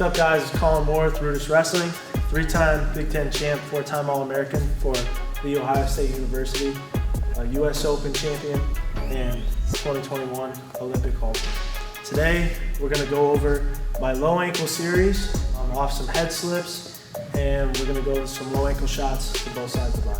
up, guys? It's Kollin with RUDIS Wrestling, 3-time Big Ten champ, 4-time All-American for the Ohio State University, a US Open champion, and 2021 Olympic Hall. Today, we're gonna go over my low ankle series, off some head slips, and we're gonna go with some low ankle shots to both sides of the body.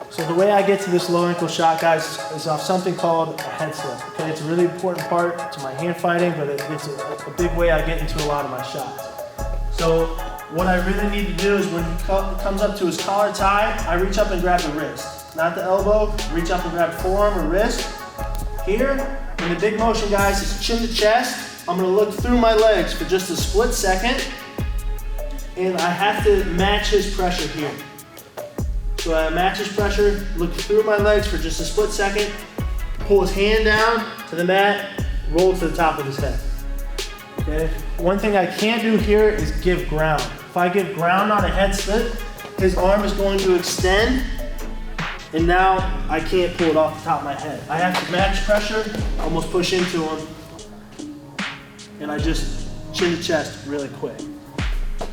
So the way I get to this low ankle shot, guys, is off something called a head slip. Okay, it's a really important part to my hand fighting, but it's a big way I get into a lot of my shots. So what I really need to do is when he comes up to his collar tie, I reach up and grab the wrist. Not the elbow, reach up and grab forearm or wrist. Here, in the big motion, guys, is chin to chest. I'm gonna look through my legs for just a split second, and I have to match his pressure here. So I match his pressure, look through my legs for just a split second, pull his hand down to the mat, roll to the top of his head. Okay? One thing I can't do here is give ground. If I give ground on a head slip, his arm is going to extend, and now I can't pull it off the top of my head. I have to match pressure, almost push into him, and I just chin to chest really quick.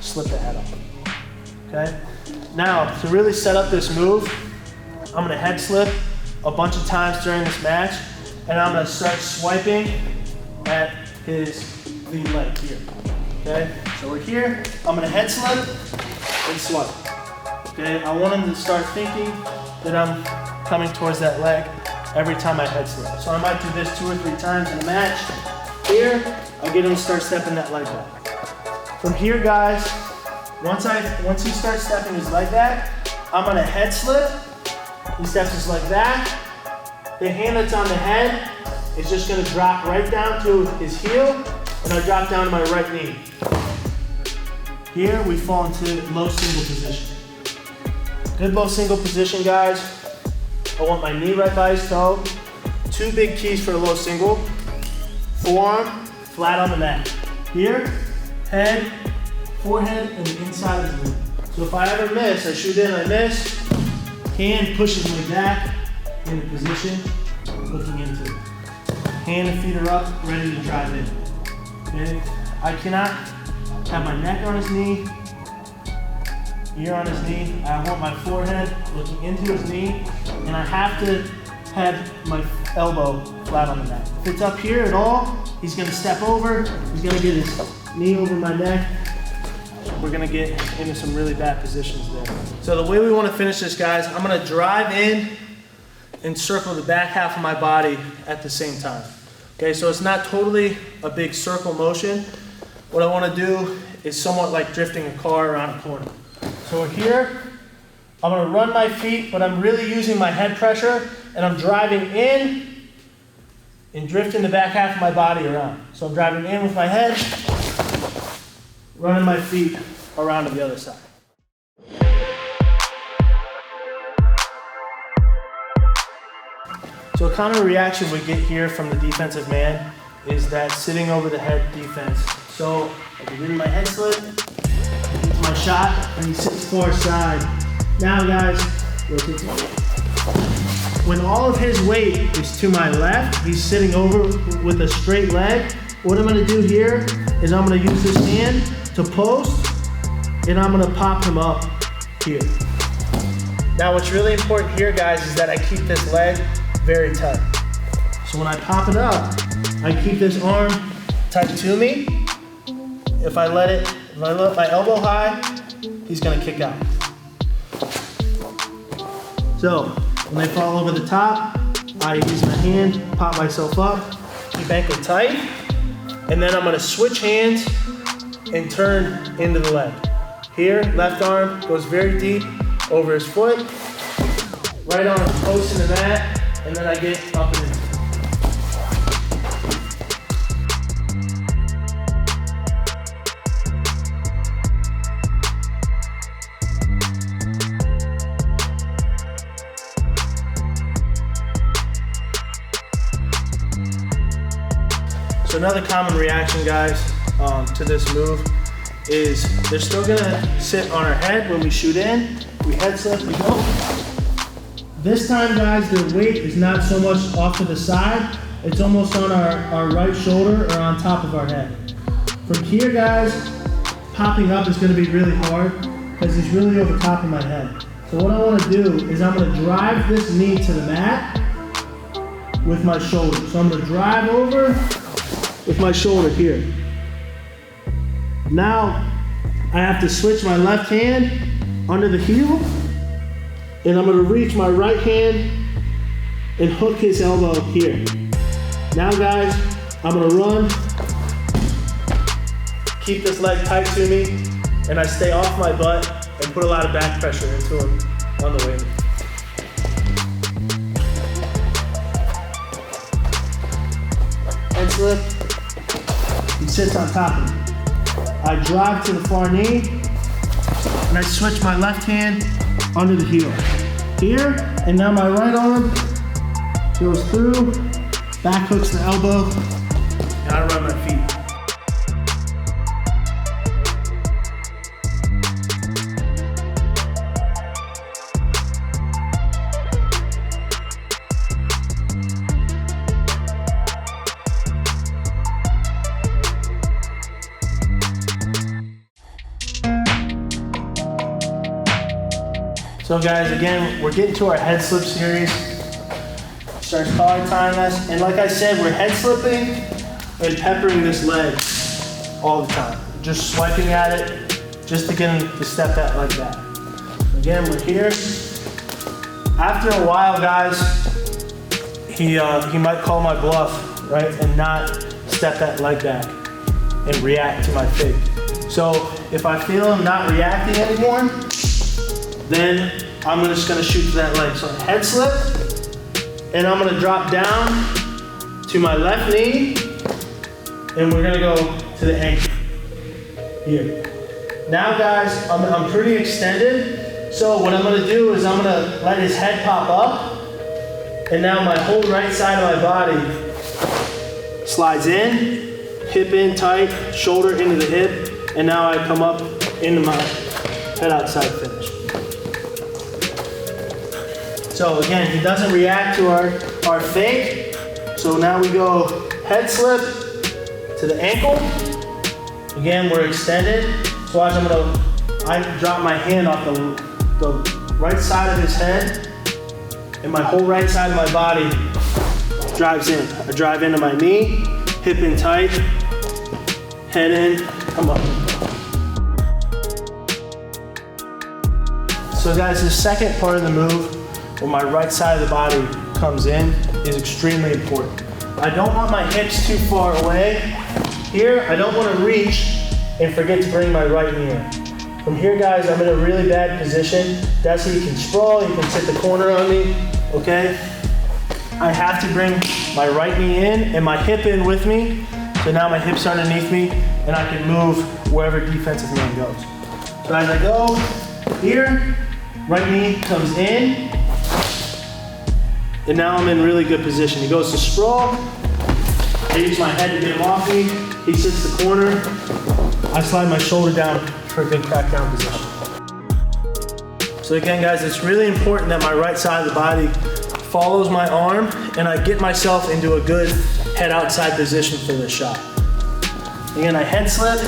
Slip the head up. Okay? Now, to really set up this move, I'm gonna head slip a bunch of times during this match, and I'm gonna start swiping at his lead leg here. Okay? So we're here, I'm gonna head slip and swipe. Okay? I want him to start thinking that I'm coming towards that leg every time I head slip. So I might do this 2 or 3 times in a match. Here, I'll get him to start stepping that leg back. From here, guys, once he starts stepping his leg back, I'm gonna head slip. He steps his leg back. The hand that's on the head is just gonna drop right down to his heel, and I drop down to my right knee. Here we fall into low single position. Good low single position, guys. I want my knee right by his toe. 2 big keys for a low single. Forearm flat on the mat. Here, head, forehead, and the inside of the knee. So if I ever miss, I shoot in, I miss, hand pushes me back into position, looking into it. Hand and feet are up, ready to drive in. Okay? I cannot have my neck on his knee, ear on his knee. I want my forehead looking into his knee, and I have to have my elbow flat on the mat. If it's up here at all, he's gonna step over, he's gonna get his knee over my neck. We're gonna get into some really bad positions there. So the way we wanna finish this, guys, I'm gonna drive in and circle the back half of my body at the same time. Okay, so it's not totally a big circle motion. What I wanna do is somewhat like drifting a car around a corner. So we're here, I'm gonna run my feet, but I'm really using my head pressure, and I'm driving in and drifting the back half of my body around. So I'm driving in with my head, running my feet around to the other side. So a common reaction we get here from the defensive man is that sitting over the head defense. So I begin my head slip, into my shot, and he sits far side. Now, guys, rotate to me. When all of his weight is to my left, he's sitting over with a straight leg. What I'm gonna do here is I'm gonna use this hand to post, and I'm gonna pop him up here. Now what's really important here, guys, is that I keep this leg very tight. So when I pop it up, I keep this arm tight to me. If I let my elbow high, he's gonna kick out. So when I fall over the top, I use my hand, pop myself up, keep ankle tight, and then I'm gonna switch hands and turn into the leg. Here, left arm goes very deep over his foot, right arm close to the mat, and then I get up and in. So another common reaction, guys, to this move is they're still gonna sit on our head when we shoot in. We head slip, we go. This time, guys, the weight is not so much off to the side. It's almost on our right shoulder or on top of our head. From here, guys, popping up is gonna be really hard because it's really over top of my head. So what I wanna do is I'm gonna drive this knee to the mat with my shoulder. So I'm gonna drive over with my shoulder here. Now, I have to switch my left hand under the heel, and I'm gonna reach my right hand and hook his elbow here. Now guys, I'm gonna run, keep this leg tight to me, and I stay off my butt and put a lot of back pressure into him on the wing. Head slip, he sits on top of me. I drive to the far knee, and I switch my left hand under the heel. Here, and now my right arm goes through, back hooks the elbow, and I run my feet. So guys, again, we're getting to our head slip series. Starts collar tying us, and like I said, we're head slipping and peppering this leg all the time. Just swiping at it, just to get him to step that like that. Again, we're here. After a while, guys, he might call my bluff, right, and not step that leg back and react to my fake. So if I feel him not reacting anymore, then I'm just gonna shoot to that leg. So head slip, and I'm gonna drop down to my left knee, and we're gonna go to the ankle, here. Now guys, I'm pretty extended, so what I'm gonna do is I'm gonna let his head pop up, and now my whole right side of my body slides in, hip in tight, shoulder into the hip, and now I come up into my head outside finish. So again, he doesn't react to our fake. So now we go head slip to the ankle. Again, we're extended. So watch, I drop my hand off the right side of his head, and my whole right side of my body drives in. I drive into my knee, hip in tight, head in, come up. So guys, the second part of the move, when my right side of the body comes in, is extremely important. I don't want my hips too far away. Here, I don't want to reach and forget to bring my right knee in. From here, guys, I'm in a really bad position. Desi can sprawl, he can sit the corner on me, okay? I have to bring my right knee in and my hip in with me. So now my hip's underneath me, and I can move wherever defensive man goes. So as I go here, right knee comes in, and now I'm in really good position. He goes to sprawl. I use my head to get him off me. He sits the corner. I slide my shoulder down for a good crackdown position. So again, guys, it's really important that my right side of the body follows my arm, and I get myself into a good head outside position for this shot. Again, I head slip.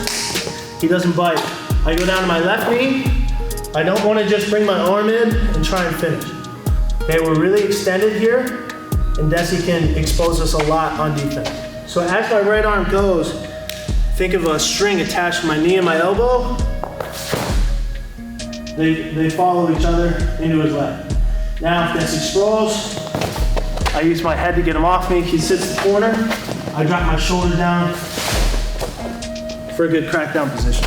He doesn't bite. I go down to my left knee. I don't want to just bring my arm in and try and finish. Okay, we're really extended here, and Desi can expose us a lot on defense. So as my right arm goes, think of a string attached to my knee and my elbow. They follow each other into his leg. Now if Desi sprawls, I use my head to get him off me. He sits in the corner. I drop my shoulder down for a good crackdown position.